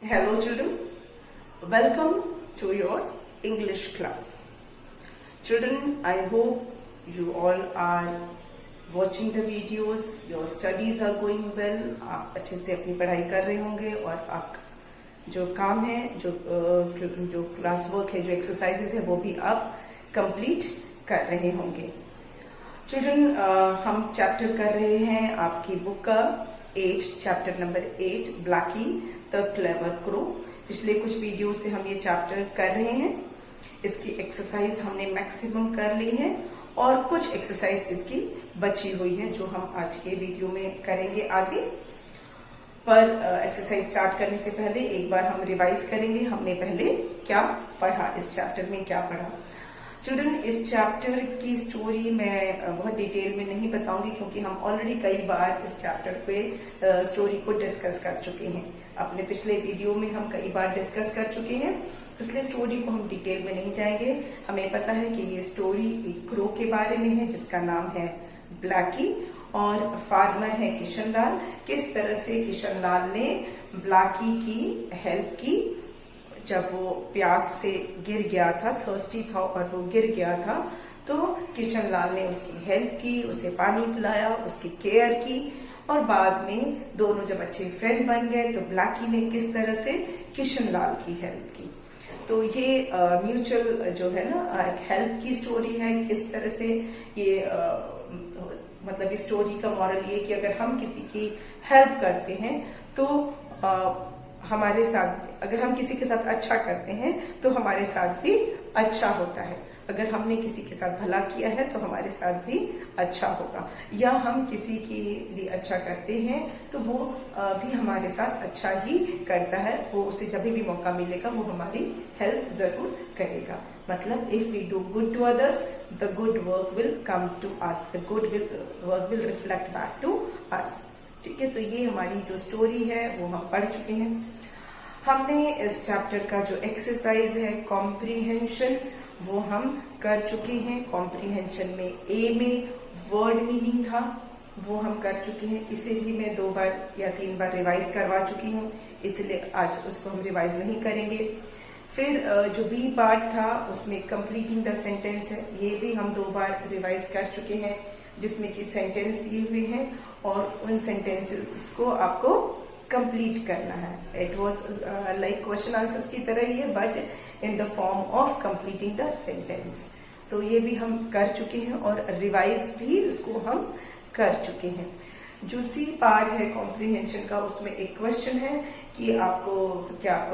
Hello children, welcome to your English class. Children, I hope you all are watching the videos, your studies are going well, आप अच्छे से अपनी पढ़ाई कर रहे होंगे और आप जो काम है, जो क्लास वर्क है, जो एक्सरसाइजेस है वो भी आप कंप्लीट कर रहे होंगे. चिल्ड्रन, हम चैप्टर कर रहे हैं आपकी बुक का 8, chapter number 8, Blackie the clever crow. पिछले कुछ वीडियो से हम ये चैप्टर कर रहे हैं. इसकी एक्सरसाइज हमने मैक्सिमम कर ली है और कुछ एक्सरसाइज इसकी बची हुई है जो हम आज के वीडियो में करेंगे आगे. पर एक्सरसाइज स्टार्ट करने से पहले एक बार हम रिवाइज करेंगे हमने पहले क्या पढ़ा, इस चैप्टर में क्या पढ़ा. चिल्ड्रन, इस चैप्टर की स्टोरी मैं बहुत डिटेल में नहीं बताऊंगी क्योंकि हम ऑलरेडी कई बार इस चैप्टर पे स्टोरी को डिस्कस कर चुके हैं. अपने पिछले वीडियो में हम कई बार डिस्कस कर चुके हैं, इसलिए स्टोरी को हम डिटेल में नहीं जाएंगे. हमें पता है कि ये स्टोरी एक क्रो के बारे में है जिसका नाम है ब्लैकी और फार्मर है किशनलाल. किस तरह से किशनलाल ने ब्लैकी की हेल्प की जब वो प्यास से गिर गया था, थर्स्टी था और वो गिर गया था, तो किशनलाल ने उसकी हेल्प की, उसे पानी पिलाया, उसकी केयर की और बाद में दोनों जब अच्छे फ्रेंड बन गए तो ब्लैकी ने किस तरह से किशनलाल की हेल्प की. तो ये म्यूचुअल जो है ना एक हेल्प की स्टोरी है. किस तरह से ये मतलब इस स्टोरी का मॉरल ये कि अगर हम किसी की हेल्प करते हैं तो हमारे साथ, अगर हम किसी के साथ अच्छा करते हैं तो हमारे साथ भी अच्छा होता है. अगर हमने किसी के साथ भला किया है तो हमारे साथ भी अच्छा होगा, या हम किसी के लिए अच्छा करते हैं तो वो भी हमारे साथ अच्छा ही करता है. वो उसे जब भी मौका मिलेगा वो हमारी हेल्प जरूर करेगा. मतलब if we do good to others the good work will come to us, the good work will reflect back to us. ठीक है, तो ये हमारी जो स्टोरी है वो हम पढ़ चुके हैं. हमने इस चैप्टर का जो एक्सरसाइज है कॉम्प्रीहेंशन वो हम कर चुके हैं. कॉम्प्रीहेंशन में ए में वर्ड मीनिंग था वो हम कर चुके हैं. इसे भी मैं 2 बार या 3 बार रिवाइज करवा चुकी हूँ, इसलिए आज उसको हम रिवाइज नहीं करेंगे. फिर जो बी पार्ट था उसमें कंप्लीटिंग द सेंटेंस है, ये भी हम 2 बार रिवाइज कर चुके हैं जिसमें कि सेंटेंस दिए हुए हैं और उन सेंटेंसेस को आपको कंप्लीट करना है. It was like question answers की तरह ही है but in the form of completing the sentence. तो ये भी हम कर चुके हैं और रिवाइज भी इसको हम कर चुके हैं. जो सी पार्ट है कॉम्प्रीहेंशन का उसमें एक क्वेश्चन है कि आपको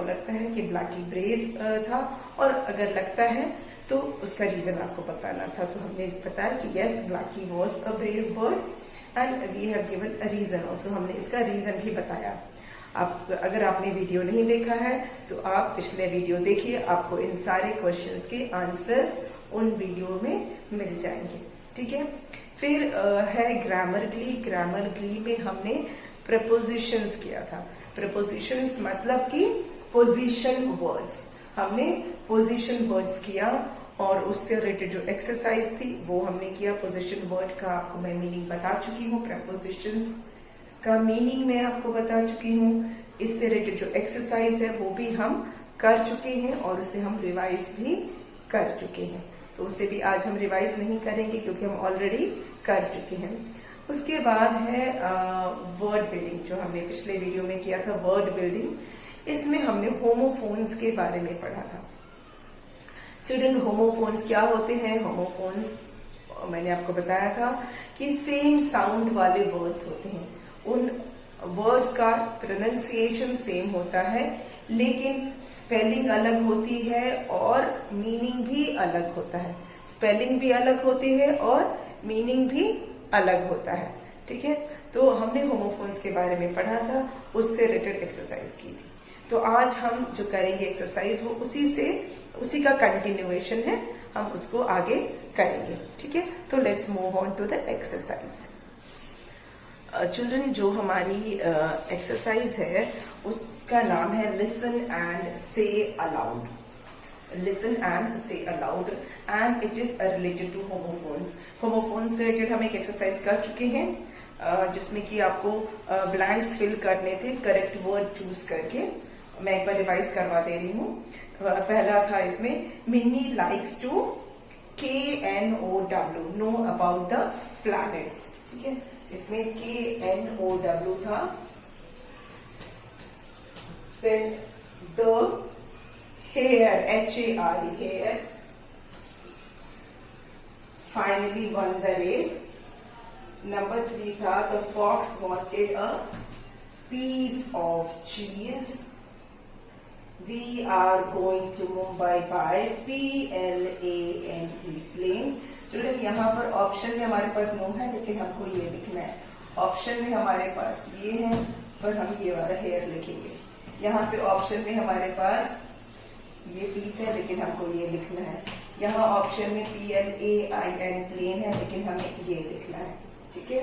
लगता है कि ब्लैकी ब्रेव था, और अगर लगता है तो उसका रीजन आपको बताना था. तो हमने बताया कि yes, Blackie was a brave bird and we have given a reason also. हमने इसका रीजन भी बताया. आप अगर आपने वीडियो नहीं देखा है तो आप पिछले वीडियो देखिए, आपको इन सारे क्वेश्चंस के आंसर्स उन वीडियो में मिल जाएंगे. ठीक है. फिर है ग्रामरली. ग्रामरली में हमने प्रपोजिशंस किया था. प्रपोजिशंस मतलब कि पोजीशन वर्ड्स. हमने पोजीशन वर्ड्स किया और उससे रिलेटेड जो एक्सरसाइज थी वो हमने किया. पोजीशन वर्ड का आपको मैं मीनिंग बता चुकी हूँ, प्रपोजिशंस का मीनिंग मैं आपको बता चुकी हूँ. इससे रिलेटेड जो एक्सरसाइज है वो भी हम कर चुके हैं और उसे हम रिवाइज भी कर चुके हैं. तो उसे भी आज हम रिवाइज नहीं करेंगे क्योंकि हम ऑलरेडी कर चुके हैं. उसके बाद है वर्ड बिल्डिंग जो हमने पिछले वीडियो में किया था. वर्ड बिल्डिंग, इसमें हमने होमोफोन्स के बारे में पढ़ा था. चिल्ड्रन, होमोफोन्स क्या होते हैं? होमोफोन्स मैंने आपको बताया था कि सेम साउंड वाले वर्ड्स होते हैं. उन वर्ड्स का प्रोनाउंसिएशन सेम होता है लेकिन स्पेलिंग अलग होती है और मीनिंग भी अलग होता है. स्पेलिंग भी अलग होती है और मीनिंग भी अलग होता है. ठीक है, तो हमने होमोफोन्स के बारे में पढ़ा था, उससे रिलेटेड एक्सरसाइज की थी. तो आज हम जो करेंगे एक्सरसाइज वो उसी का कंटिन्यूएशन है, हम उसको आगे करेंगे. ठीक है, तो let's move on to the exercise. Children, जो हमारी एक्सरसाइज है उसका नाम है listen and say aloud. Listen and say aloud and it is related to homophones. Homophones से रिलेटेड हम एक एक्सरसाइज कर चुके हैं जिसमें कि आपको ब्लैंक्स फिल करने थे करेक्ट वर्ड चूज करके, मैं एक बार रिवाइज करवा दे रही हूँ। पहला था इसमें Mini likes to KNOW, know about the planets. ठीक है, इसमें KNOW था। फिर the hare, HARE, hare finally won the race. Number 3 था the fox wanted a piece of cheese. We are going to Mumbai by PLANE, plane. चलिए यहाँ पर option में हमारे पास नो है, लेकिन हमको ये लिखना है। ऑप्शन में हमारे पास ये है, पर हम ये वाला हेयर लिखेंगे। यहाँ पे ऑप्शन में हमारे पास ये पीस है, लेकिन हमको ये लिखना है। यहाँ ऑप्शन में PLAIN, प्लेन है, लेकिन हमें ये लिखना है। ठीक है,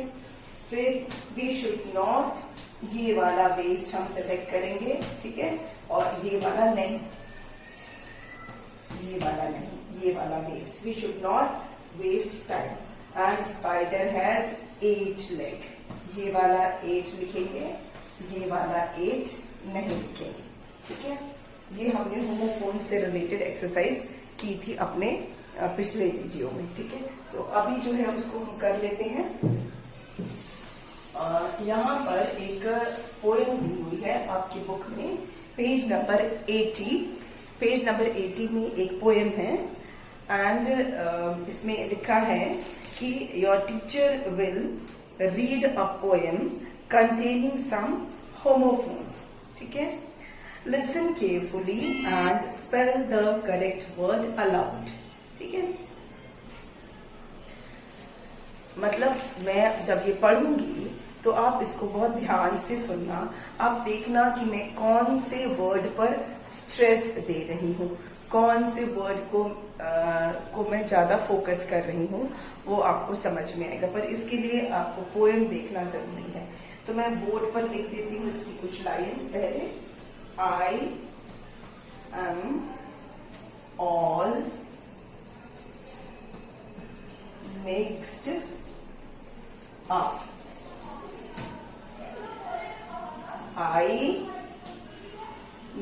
फिर वी शुड नॉट, ये वाला वेस्ट हम सेलेक्ट करेंगे। ठीक है, और ये वाला नहीं, ये वाला नहीं, ये वाला waste. We should not waste time. And spider has 8 leg, ये वाला 8 लिखेंगे, ये वाला 8 नहीं लिखेंगे। ठीक है, ये हमने होमोफोन से रिलेटेड एक्सरसाइज की थी अपने पिछले वीडियो में। ठीक है, तो अभी जो है उसको हम कर लेते हैं। यहाँ पर एक पोएम दी हुई है आपकी बुक में, पेज नंबर 80। पेज नंबर 80 में एक पोएम है, एंड इसमें लिखा है कि your teacher will read a poem containing some homophones. ठीक है, listen carefully and spell the correct word aloud. ठीक है, मतलब मैं जब ये पढ़ूंगी तो आप इसको बहुत ध्यान से सुनना। आप देखना कि मैं कौन से वर्ड पर स्ट्रेस दे रही हूँ, कौन से वर्ड को मैं ज्यादा फोकस कर रही हूँ, वो आपको समझ में आएगा। पर इसके लिए आपको पोएम देखना जरूरी है। तो मैं बोर्ड पर लिख देती हूँ इसकी कुछ लाइंस। पहले, आई am all mixed up, I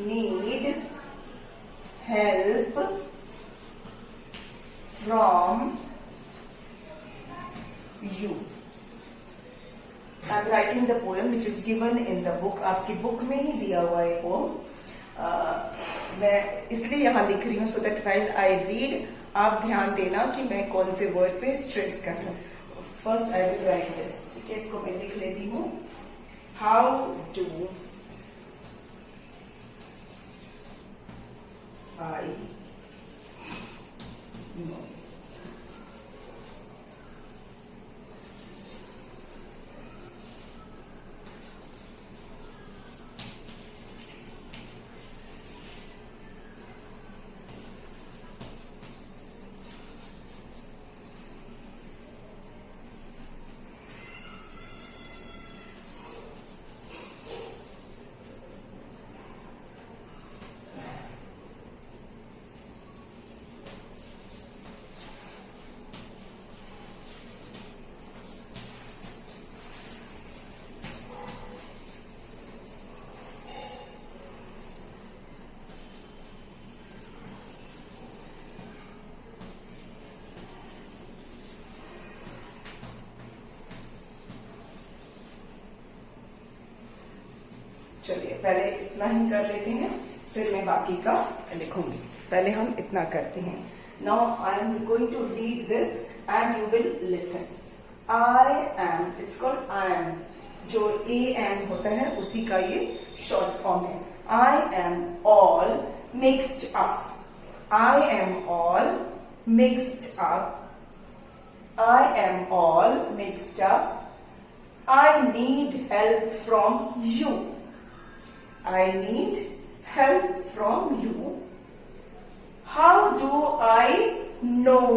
need help from you. I'm writing the poem which is given in the book. आपकी बुक में ही दिया हुआ है पोम। मैं इसलिए यहाँ लिख रही हूँ so that while I read, आप ध्यान देना कि मैं कौन से वर्ड पे स्ट्रेस कर रहा हूँ। First I will write this. ठीक है, इसको मैं लिख लेती हूँ। How do I know? चलिए पहले इतना ही कर लेते हैं, फिर मैं बाकी का लिखूंगी। पहले हम इतना करते हैं। Now I am going to read this and you will listen. I am, it's called I am, जो AM होता है उसी का ये शॉर्ट फॉर्म है। आई am all mixed up, I am all mixed up, I am all mixed up, I need help from you, I need help from you. How do I know?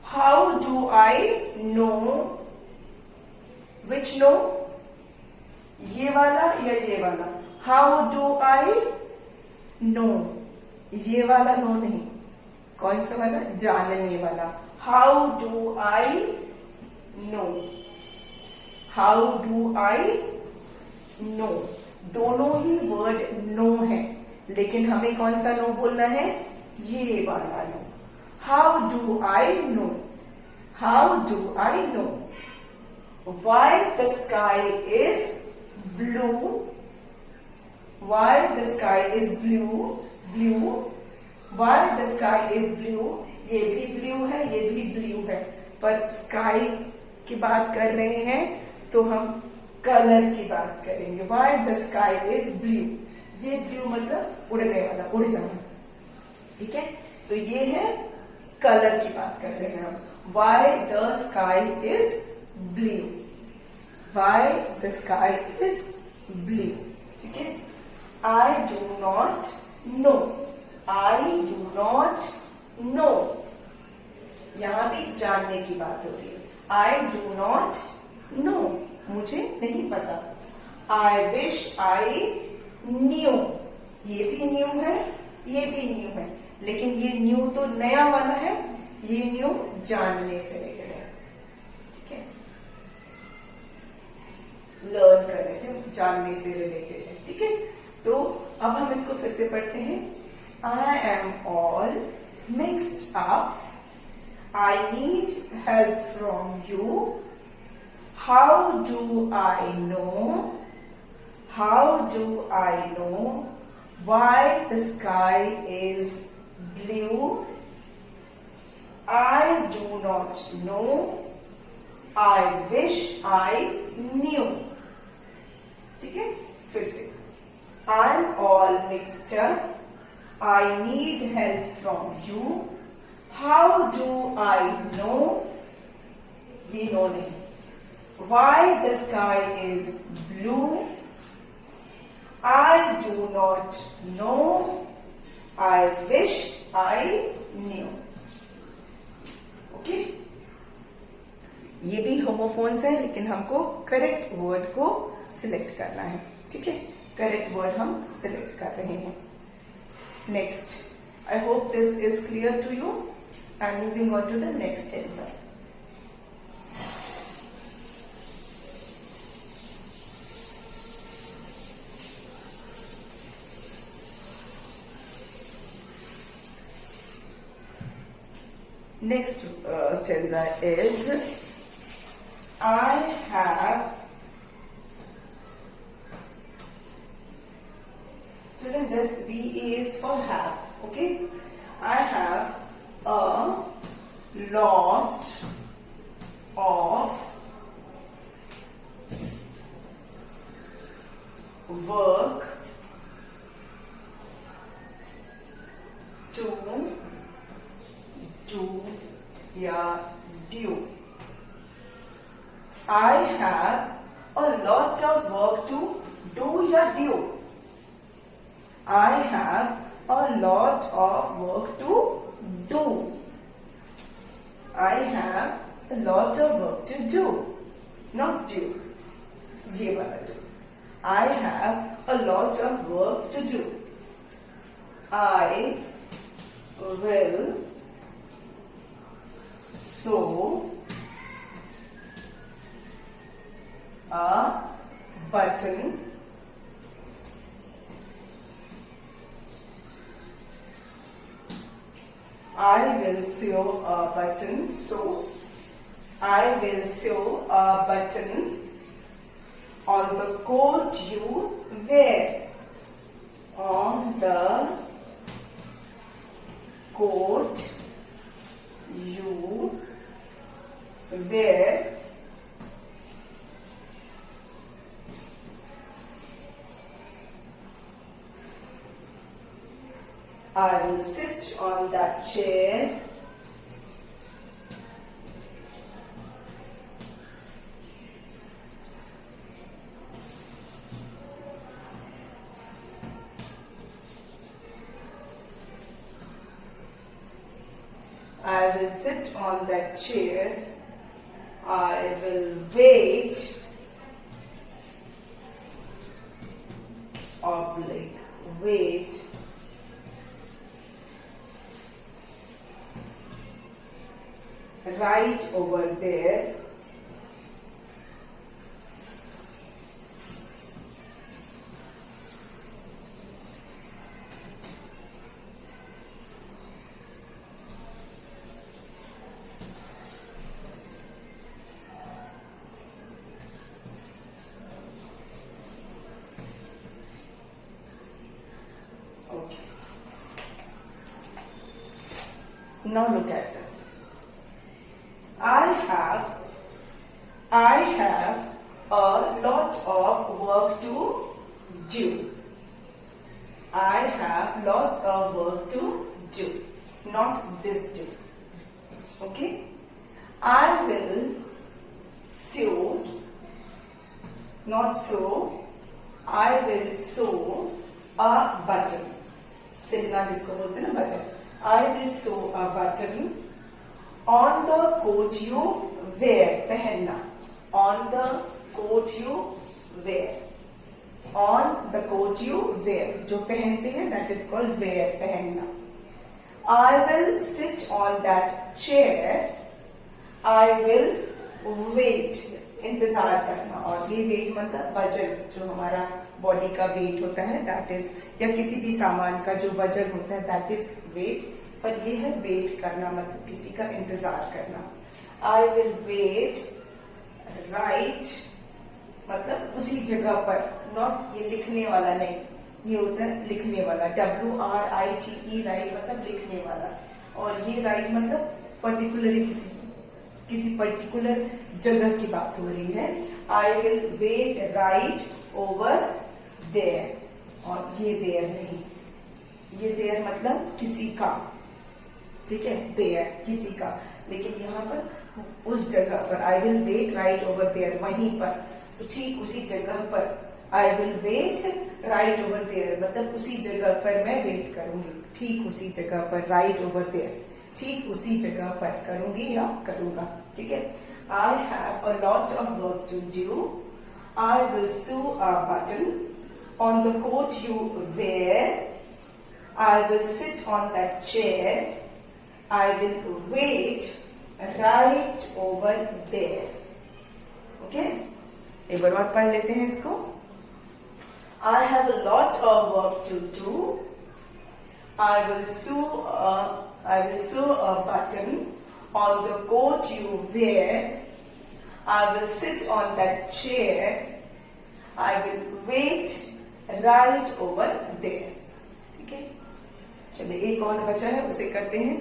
How do I know? Which know? ये वाला या ये वाला? How do I know? ये वाला no नहीं, कौन सा वाला? जानने वाला। How do I know? How do I know? दोनों ही वर्ड नो है, लेकिन हमें कौन सा नो बोलना है? ये वाला no. How do I know? How do I know? Why the sky is blue? Why the sky is blue? Blue. Why the sky is blue? ये भी ब्लू है, ये भी ब्लू है, पर स्काई की बात कर रहे हैं तो हम कलर की बात करेंगे। Y the sky is blue? ये ब्लू मतलब उड़ने वाला, उड़ जाना, ठीक है। तो ये है कलर की बात कर रहे हैं हम। Y the sky is blue? Why the sky is blue, ठीक है। I do not know. I do not know, यहां भी जानने की बात हो रही है। आई डू नॉट नो, मुझे नहीं पता। आई विश आई न्यू, ये भी न्यू है, ये भी न्यू है, लेकिन ये न्यू तो नया वाला है, ये न्यू जानने से रिलेटेड है, ठीक है। लर्न करने से, जानने से रिलेटेड है, ठीक है। तो अब हम इसको फिर से पढ़ते हैं। आई am all mixed up. I need help from you. How do I know? How do I know why the sky is blue? I do not know. I wish I knew. ठीक है, फिर से। I'm all mixed up. I need help from you. How do I know? ये no नहीं। Why the sky is blue? I do not know. I wish I knew. Okay, ये भी homophones है, लेकिन हमको करेक्ट वर्ड को select करना है, ठीक है। करेक्ट वर्ड हम सिलेक्ट कर रहे हैं। Next, I hope this is clear to you. And moving on to the next stanza. Next stanza is I have. Children, this B is for have. Okay, I have a lot of work to do या due. I have a lot of work to do या due. I have a lot of work to do. I have a lot of work to do, not do. ये वाला do. I have a lot of work to do. I will sew a button I will sew a button. So, I will sew a button on the coat you wear. On the coat you wear. I will sit on that chair. I will sit on that chair. I will wait. Oblique, wait. Right over there. Now look at this. I have a lot of work to do. I have lot of work to do, not this do. Okay? I will sew, not sew, I will sew a button. सिलना जिसको बोलते हैं ना button. I will sew a button on the coat you wear. पहनना. On the coat you wear. On the coat you wear. जो पहनते हैं that is called wear. पहनना. I will sit on that chair. I will wait. इंतजार करना. और ये wait मतलब वजन, जो हमारा बॉडी का वेट होता है दैट इज, या किसी भी सामान का जो वजन होता है दैट इज वेट. पर ये है वेट करना मतलब किसी का इंतजार करना. आई विल वेट, राइट मतलब उसी जगह पर, नॉट ये लिखने वाला नहीं, ये होता है लिखने वाला. WRITE, राइट मतलब लिखने वाला. और ये राइट मतलब पर्टिकुलरली किसी पर्टिकुलर जगह की बात हो रही है. I will wait right over there. और ये देयर नहीं, ये देयर मतलब किसी का, ठीक है, देयर किसी का. लेकिन यहाँ पर उस जगह पर I will wait right over there, वहीं पर, तो ठीक उसी जगह पर. I will wait right over there मतलब उसी जगह पर मैं वेट करूंगी. ठीक उसी जगह पर, राइट ओवर देयर ठीक उसी जगह पर करूंगी या करूंगा. ठीक है. I have a lot of work to do. I will sew a button on the coat you wear. I will sit on that chair. I will wait right over there. Okay? एक बार और पढ़ लेते हैं इसको. I have a lot of work to do. I will sew a button on the coat you wear. I will sit on that chair. I will wait right over there. ठीक है. चलिए एक और बचा है, उसे करते हैं.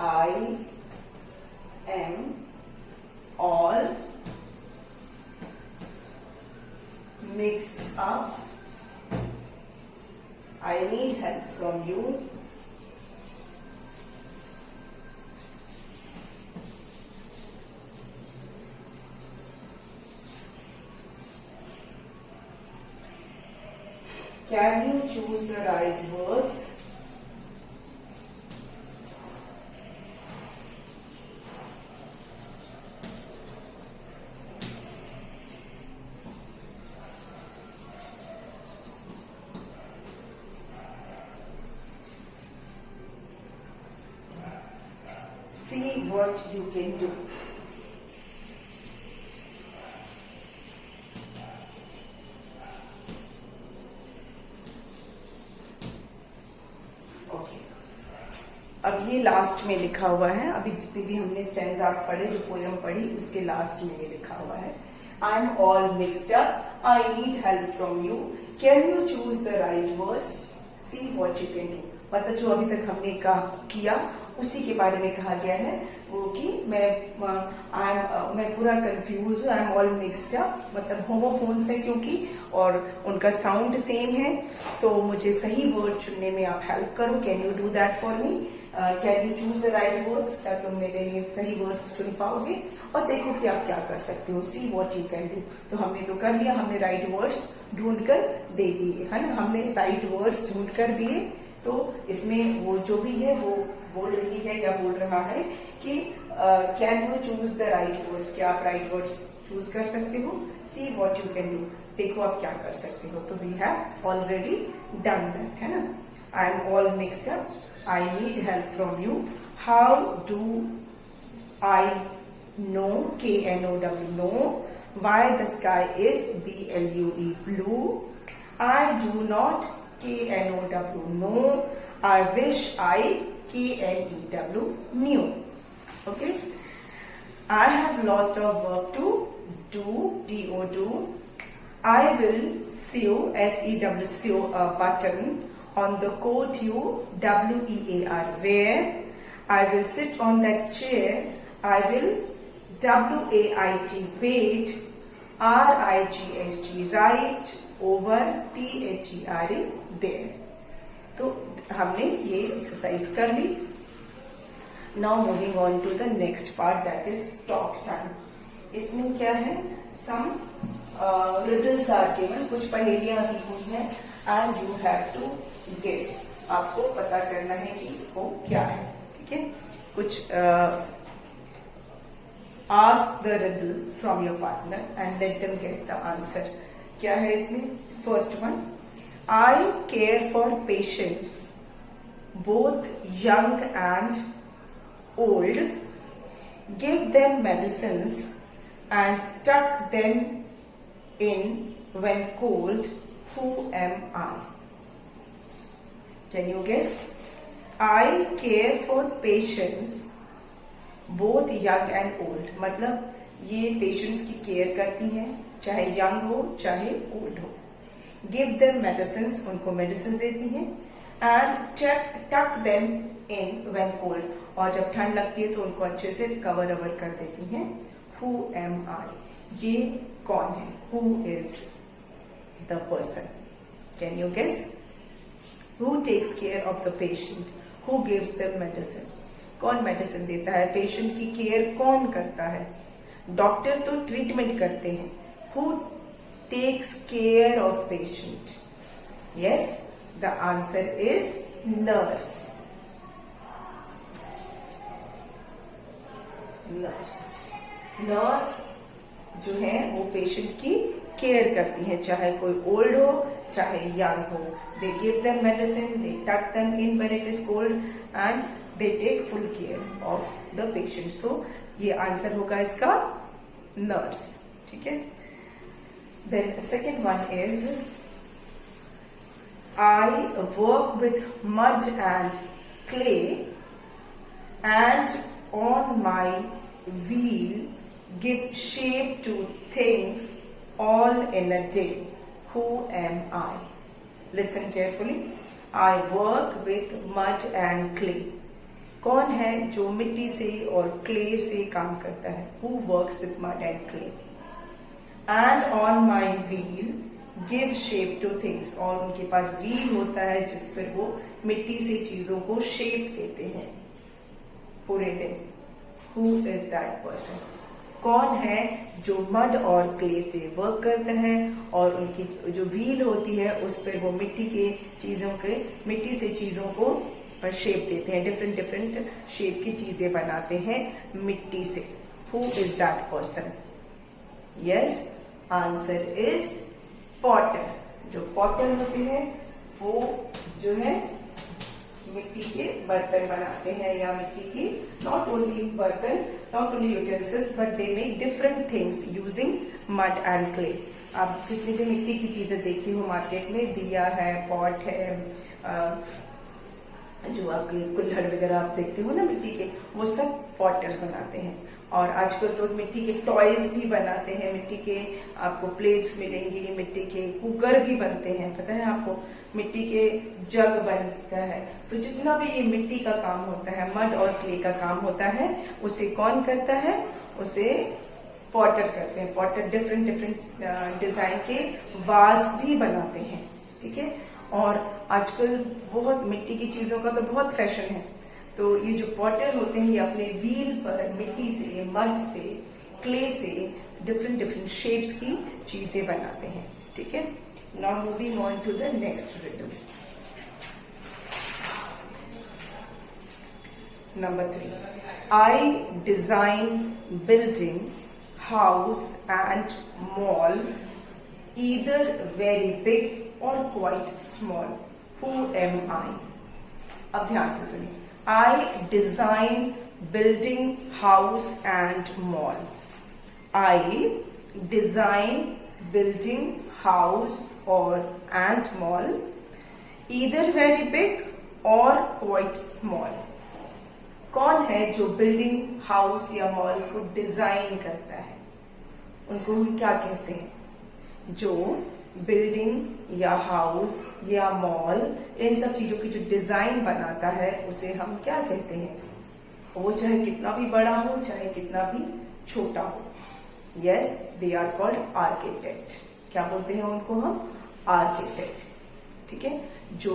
I am all mixed up. I need help from you. Can you choose the right words? See what you can do. Okay. अब ये लास्ट में लिखा हुआ है. अभी जितने भी हमने स्टैंजास पढ़े, जो पोयम पढ़ी, उसके लास्ट में ये लिखा हुआ है. आई am all mixed up. I need help from you. Can you choose the right words? C what you can do. मतलब जो अभी तक हमने किया उसी के बारे में कहा गया है. वो कि मैं पूरा कंफ्यूज हूँ. आई एम ऑल मिक्सड अप मतलब होमोफोन्स है क्योंकि, और उनका साउंड सेम है, तो मुझे सही वर्ड चुनने में आप हेल्प करो. Can you do that for me? Can you choose the right words? क्या तुम मेरे लिए सही वर्ड्स चुन पाओगे? और देखो कि आप क्या कर सकते हो. See what you can do. तो हमने तो कर लिया, हमने राइट वर्ड्स ढूंढ कर दे दिए, है ना. हमने राइट वर्ड्स ढूंढ कर दिए. तो इसमें वो जो भी है वो बोल रही है या बोल रहा है कि can you choose the right words. क्या आप राइट वर्ड्स चूज कर सकते हो? See what you can do. देखो आप क्या कर सकते हो. तो we have already done that, है ना. I am all mixed up. I need help from you. How do I know, K-N-O-W, know. Why the sky is B-L-U-E, blue. I do not, K-N-O-W, know. I wish, I, K-N-E-W, knew. Okay. I have lot of work to do, D-O, do. I will sew, S-E-W, sew a button on the coat you, W-E-A-R, wear. I will sit on that chair. I will, W-A-I-T, wait. R-I-G-H-T, write. Over, T-H-E-R-E, there. तो हमने ये exercise कर ली. Now moving on to the next part, that is talk time. इसमें क्या है, सम riddles are given, कुछ पहेलियां दी हुई हैं and you have to guess. आपको पता करना है कि वो क्या है. ठीक है, कुछ ask the riddle from your partner and let them guess the answer. क्या है इसमें? First one, I care for patients, both young and old. Give them medicines and tuck them in when cold. Who am I? Can you guess? I care for patients, both young and old. मतलब ये patients की care करती हैं, चाहे young हो चाहे old हो. Give them medicine, उनको मेडिसिन देती हैं. एंड टक देम इन व्हेन कोल्ड, और जब ठंड लगती है तो उनको अच्छे से कवर अवर कर देती हैं. हु एम आई, ये कौन है? Who is the person? Can you guess? Who takes care of the patient? Who gives them medicine? कौन मेडिसिन देता है? पेशेंट की केयर कौन करता है? डॉक्टर तो ट्रीटमेंट करते हैं. Who takes care of patient? Yes, the answer is nurse. Nurse जो है वो पेशेंट की केयर करती है, चाहे कोई ओल्ड हो चाहे यंग हो. They give them medicine, they tuck them in when it is cold and they take full care of the patient. So ये आंसर होगा इसका नर्स. ठीक है. Then second one is, I work with mud and clay and on my wheel give shape to things all in a day. Who am I? Listen carefully. I work with mud and clay. कौन है जो मिट्टी से और clay से काम करता है? Who works with mud and clay? And on my wheel give shape to things, और उनके पास व्हील होता है जिस पर वो मिट्टी से चीजों को शेप देते हैं पूरे दिन. Who is that person? कौन है जो मड और क्ले से वर्क करता है और उनकी जो व्हील होती है उस पर वो मिट्टी से चीजों को शेप देते हैं, डिफरेंट डिफरेंट शेप की चीजें बनाते हैं मिट्टी से. Who is that person? Yes, answer is Potter. जो पॉटर होते हैं वो जो है मिट्टी के बर्तन बनाते हैं, या मिट्टी की नॉट ओनली बर्तन, not only utensils, but they make different things using mud and clay. आप जितनी भी मिट्टी की चीजें देखी हो मार्केट में, दिया है, पॉट है, जो आपके कुल्हड़ वगैरह आप देखते हो ना मिट्टी के, वो सब पॉटर बनाते हैं. और आजकल तो मिट्टी के टॉयज भी बनाते हैं, मिट्टी के आपको प्लेट्स मिलेंगी, मिट्टी के कुकर भी बनते हैं, पता है आपको, मिट्टी के जग बनता है. तो जितना भी ये मिट्टी का काम होता है, मड और क्ले का काम होता है, उसे कौन करता है? उसे पॉटर करते हैं. पॉटर डिफरेंट डिफरेंट डिजाइन के वास भी बनाते हैं. ठीक है. और आजकल बहुत मिट्टी की चीजों का तो बहुत फैशन है. तो ये जो पॉटर होते हैं ये अपने व्हील पर मिट्टी से, मड से, क्ले से डिफरेंट डिफरेंट शेप्स की चीजें बनाते हैं. ठीक है. Now moving on to the next riddle. Number 3. I design building, house and mall, either very big or quite small. Who am I? अब ध्यान से सुनिए. I design building house and mall. I design building house or and mall, either very big or quite small. कौन है जो building house या mall को design करता है? उनको हम क्या कहते हैं? जो बिल्डिंग या हाउस या मॉल इन सब चीजों की जो डिजाइन बनाता है उसे हम क्या कहते हैं? वो चाहे कितना भी बड़ा हो चाहे कितना भी छोटा हो. Yes, they are called architect. क्या बोलते हैं उनको हम? आर्किटेक्ट. ठीक है, जो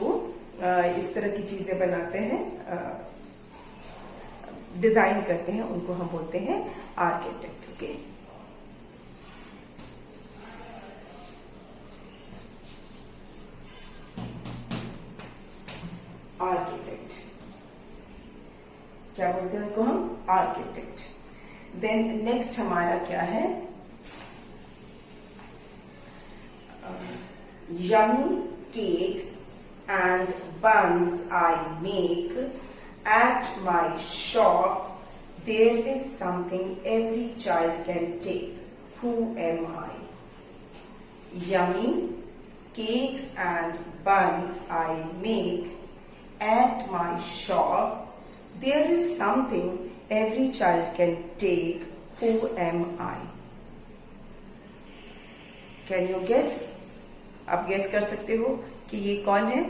इस तरह की चीजें बनाते हैं, डिजाइन करते हैं, उनको हम बोलते हैं आर्किटेक्ट. ओके, आर्किटेक्ट क्या बोलते हैं उनको हम? आर्किटेक्ट. देन नेक्स्ट हमारा क्या है? Yummy cakes and buns I make at my shop. There is something every child can take. Who am I? Yummy cakes and buns I make at my shop. There is something every child can take. Who am I? Can you guess? आप guess कर सकते हो कि ये कौन है?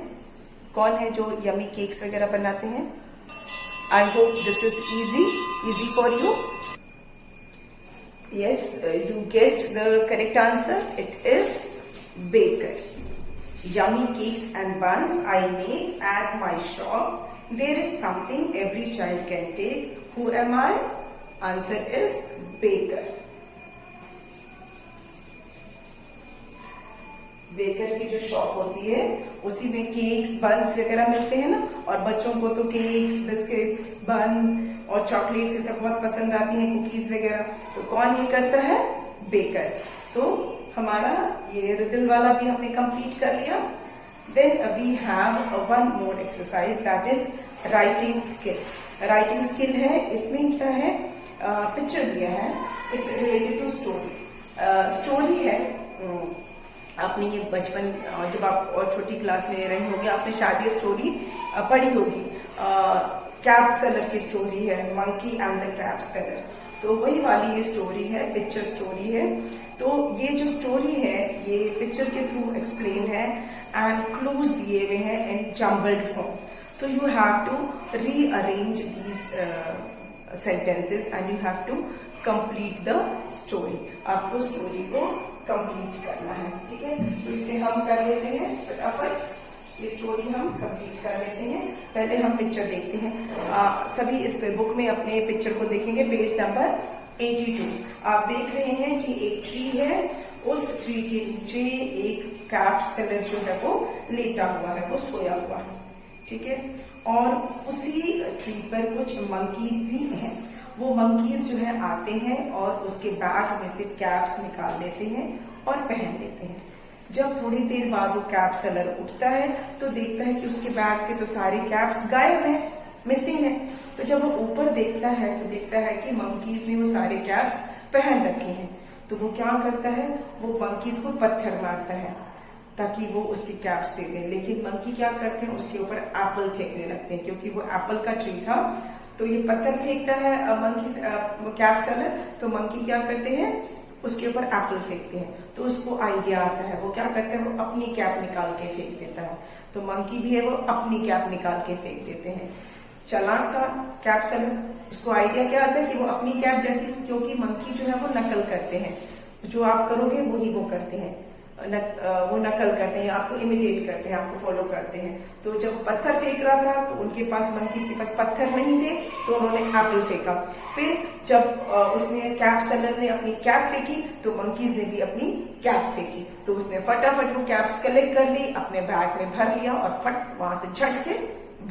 कौन है जो यमी केक्स वगैरह बनाते हैं? I hope this is easy for you. Yes, you guessed the correct answer. It is baker. Yummy cakes and buns I make at my shop. There is something every child can take. Who am I? Answer is baker. Baker की जो shop होती है उसी में cakes buns वगैरह मिलते हैं ना, और बच्चों को तो केक्स बिस्किट्स बन और चॉकलेट्स ये सब बहुत पसंद आती हैं, कुकीज वगैरह. तो कौन ये करता है? बेकर. तो हमारा ये रिडल वाला भी हमने कंप्लीट कर लिया. Then we have one more exercise, that is writing skill. Writing skill है, इसमें क्या है? पिक्चर दिया है, it's related to story. Story है, आपने ये बचपन जब आप और छोटी क्लास में रहे होंगे आपने शायद ये स्टोरी पढ़ी होगी. कैप सेलर की स्टोरी है, monkey and the cap seller. तो वही वाली ये स्टोरी है, पिक्चर स्टोरी है. तो ये जो स्टोरी है ये पिक्चर के थ्रू एक्सप्लेन है एंड क्लूज दिए हुए हैं in jumbled form. So you have to rearrange these sentences and you have to complete the story. आपको स्टोरी को कंप्लीट करना है. ठीक है, तो इसे हम कर लेते हैं फटाफट. ये स्टोरी हम कंप्लीट कर लेते हैं. पहले हम पिक्चर देखते हैं. सभी इस बुक में अपने पिक्चर को देखेंगे. Page number 82. आप देख रहे हैं कि एक ट्री है, उस ट्री के नीचे एक कैप सेलर जो है वो लेटा हुआ है, वो सोया हुआ है. ठीक है, और उसी ट्री पर कुछ मंकीज भी हैं. वो मंकीज जो है आते हैं और उसके बैग में से कैप्स निकाल लेते हैं और पहन लेते हैं. जब थोड़ी देर बाद वो कैप सेलर उठता है तो देखता है कि उसके बैग के तो सारे कैप्स गायब हैं, मिसिंग है. तो जब वो ऊपर देखता है तो देखता है कि मंकीज ने वो सारे कैप्स पहन रखे हैं. तो वो क्या करता है? वो मंकीज को पत्थर मारता है ताकि वो उसकी कैप्स दे दें. लेकिन मंकी क्या करते हैं? उसके ऊपर एप्पल फेंकने लगते हैं, क्योंकि वो एप्पल का ट्री था. तो ये पत्थर फेंकता है मंकी कैप सेलर, तो मंकी क्या करते हैं? उसके ऊपर एप्पल फेंकते हैं. तो उसको आइडिया आता है, वो क्या करता है? वो अपनी कैप निकाल के फेंक देता है. तो मंकी भी है, वो अपनी कैप निकाल के फेंक देते हैं. चालाक था कैप सेलर, उसको आइडिया क्या आता है कि वो अपनी कैप जैसी, क्योंकि मंकी जो है वो नकल करते हैं, जो आप करोगे वही वो करते हैं. वो नकल करते हैं, आपको इमिटेट करते हैं, आपको फॉलो करते हैं. तो जब पत्थर फेंक रहा था तो उनके पास मंकी के पास पत्थर नहीं थे, तो उन्होंने एप्पल फेंका. फिर जब उसने कैप सेलर ने अपनी कैप फेंकी तो मंकीज ने भी अपनी कैप फेंकी. तो उसने फटाफट वो कैप्स कलेक्ट कर ली, अपने बैग में भर लिया और फट वहां से झट से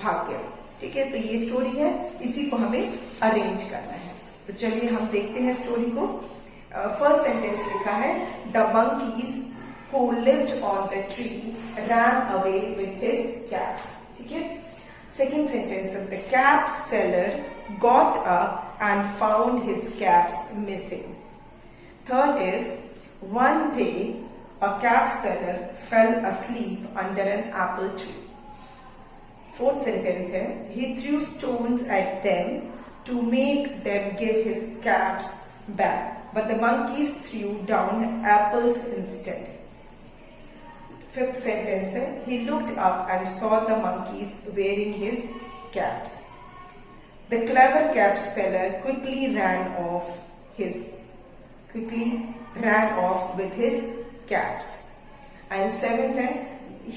भाग गया. ठीक है, तो ये स्टोरी है, इसी को हमें अरेंज करना है. तो चलिए हम देखते हैं स्टोरी को. फर्स्ट सेंटेंस लिखा है, the monkeys who lived on the tree ran away with his caps. ठीक है. Second sentence is the cap seller got up and found his caps missing. Third is one day a cap seller fell asleep under an apple tree. Fourth sentence है he threw stones at them to make them give his caps back, but the monkeys threw down apples instead. Fifth sentence है he looked up and saw the monkeys wearing his caps. The clever cap seller quickly ran off with his caps. And seventh है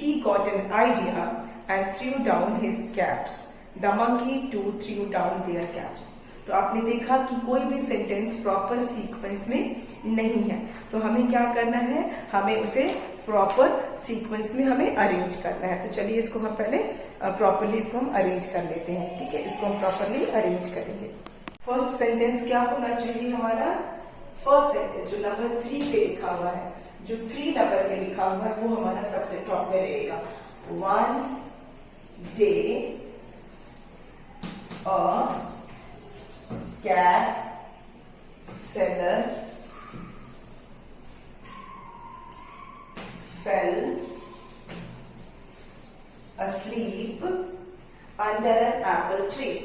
he got an idea and threw down his caps. The monkey too threw down their caps. तो आपने देखा कि कोई भी sentence proper sequence में नहीं है, तो हमें क्या करना है, हमें उसे प्रॉपर सीक्वेंस में हमें अरेंज करना है. तो चलिए इसको हम पहले प्रॉपरली इसको हम अरेंज कर लेते हैं. ठीक है, इसको हम प्रॉपरली अरेंज करेंगे. फर्स्ट सेंटेंस क्या होना चाहिए हमारा? फर्स्ट सेंटेंस जो नंबर 3 पे लिखा हुआ है, जो 3 नंबर पे लिखा हुआ है वो हमारा सबसे टॉप पे रहेगा. One day a cap seller fell asleep under an apple tree.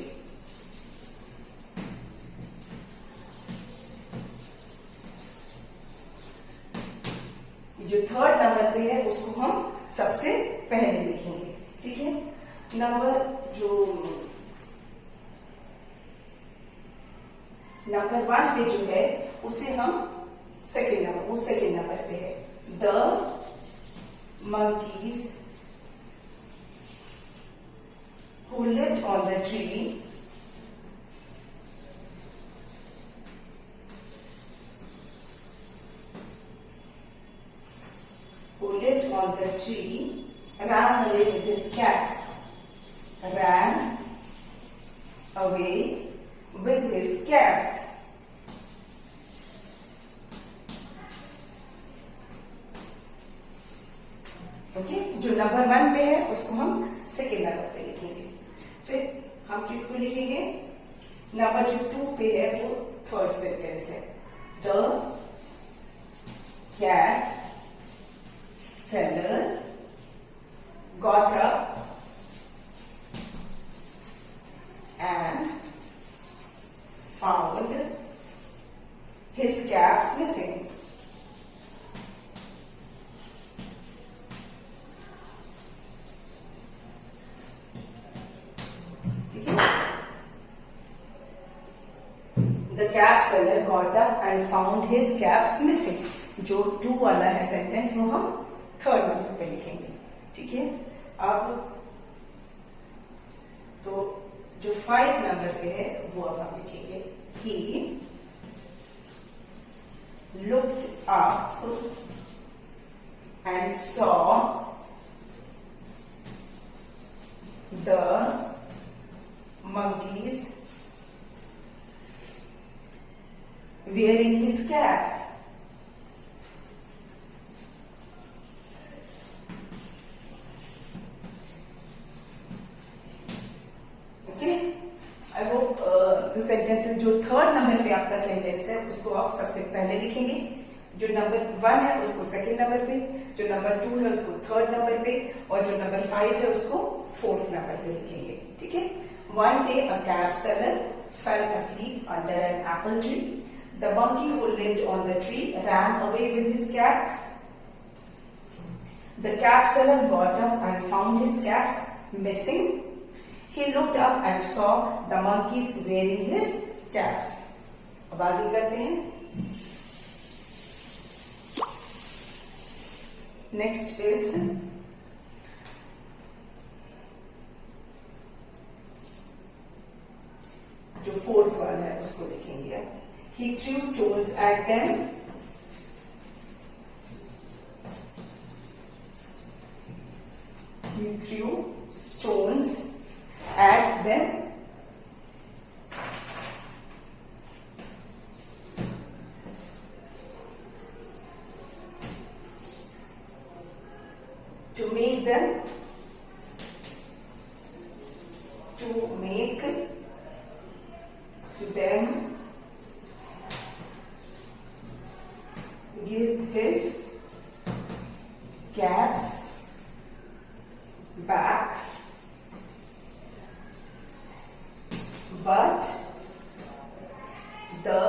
जो थर्ड नंबर पे है उसको हम सबसे पहले लिखेंगे. ठीक है, नंबर 1 पे जो है उसे हम सेकेंड नंबर पे है. The monkeys who lived on the tree ran away with his caps. Ran away with his caps. Okay, जो नंबर 1 पे है उसको हम सेकेंड नंबर पे लिखेंगे. फिर हम किसको लिखेंगे? नंबर जो 2 पे है वो थर्ड सेंटेंस है. The cat seller got up and found his caps missing. The cap seller got up and found his caps missing. जो 2 वाला है सेंटेंस वो हम थर्ड नंबर पे लिखेंगे. ठीक है, अब तो जो 5 नंबर पे है वो अब हम लिखेंगे. He looked up and saw the monkeys wearing his caps. Sentence जो थर्ड नंबर पे आपका सेंटेंस है उसको आप सबसे पहले लिखेंगे. जो नंबर 1 है उसको सेकंड नंबर पे, जो नंबर 2 है उसको थर्ड नंबर पे, और जो नंबर 5 है उसको फोर्थ नंबर पे लिखेंगे. ठीक है. One day a cap seller fell asleep under an apple tree. The monkey who lived on the tree ran away with his caps. The cap seller got up and found his caps missing. He looked up and saw the monkeys wearing his caps. अब आगे करते हैं. Next is जो fourth वाला है उसको लिखेंगे. He threw stones at them. He threw stones at them to make them to make them give his caps back, but the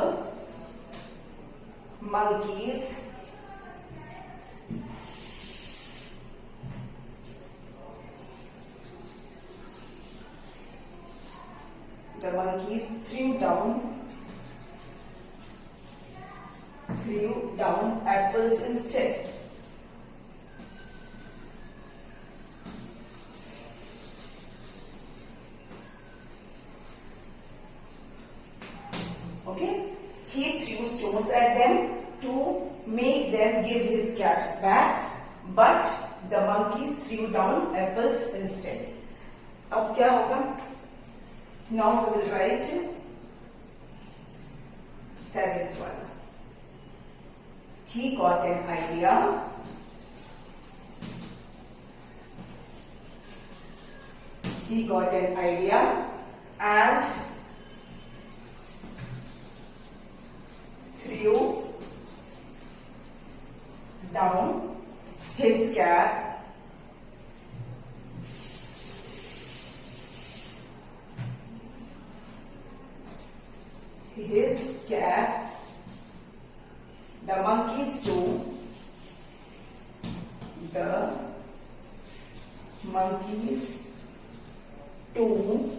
monkeys threw down apples instead. Okay, he threw stones at them to make them give his caps back, but the monkeys threw down apples instead. अब क्या होगा? Now we will write seventh one. He got an idea. He got an idea and threw down his cap the monkeys too. The monkeys too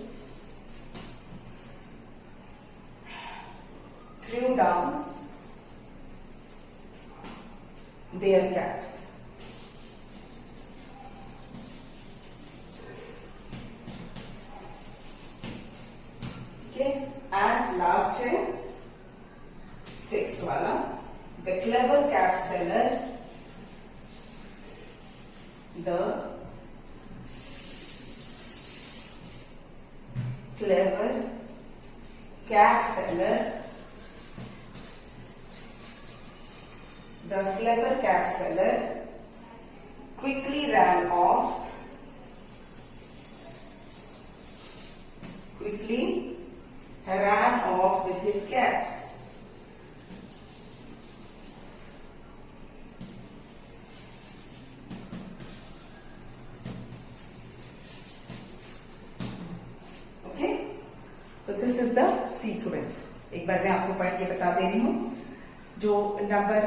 threw down their caps. Okay, and last है sixth वाला. The clever cap seller, the clever cap seller, the clever cap seller quickly ran off with his caps. So this is the sequence. एक बार मैं आपको पढ़ के बता दे रही हूँ. जो नंबर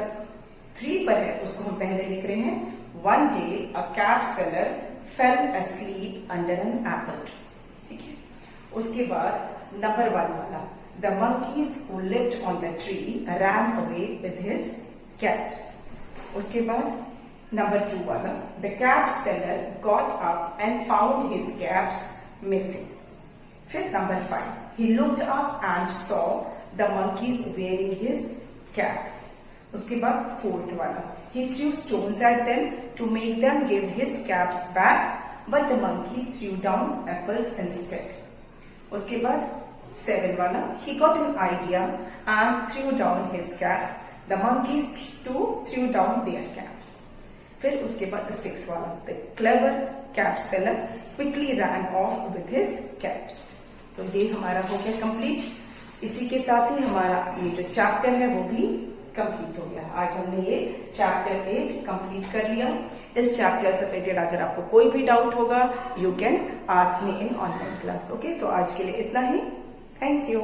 3 पर है उसको हम पहले लिख रहे हैं. One day a cap seller fell asleep under an apple. ठीक है. उसके बाद नंबर 1 वाला the monkeys who lived on the tree ran away with his caps. उसके बाद नंबर 2 वाला the cap seller got up and found his caps missing. फिर number 5 he looked up and saw the monkeys wearing his caps. उसके बाद 4th वाला he threw stones at them to make them give his caps back, but the monkeys threw down apples instead. उसके बाद 7 वाला he got an idea and threw down his cap. The monkeys too threw down their caps. फिर उसके बाद 6 वाला the clever cap seller quickly ran off with his caps. तो ये हमारा हो गया कंप्लीट. इसी के साथ ही हमारा ये जो चैप्टर है वो भी कंप्लीट हो गया. आज हमने ये चैप्टर 8 कंप्लीट कर लिया. इस चैप्टर से रिलेटेड अगर आपको कोई भी डाउट होगा you can ask me in online class. Okay, तो आज के लिए इतना ही. Thank you.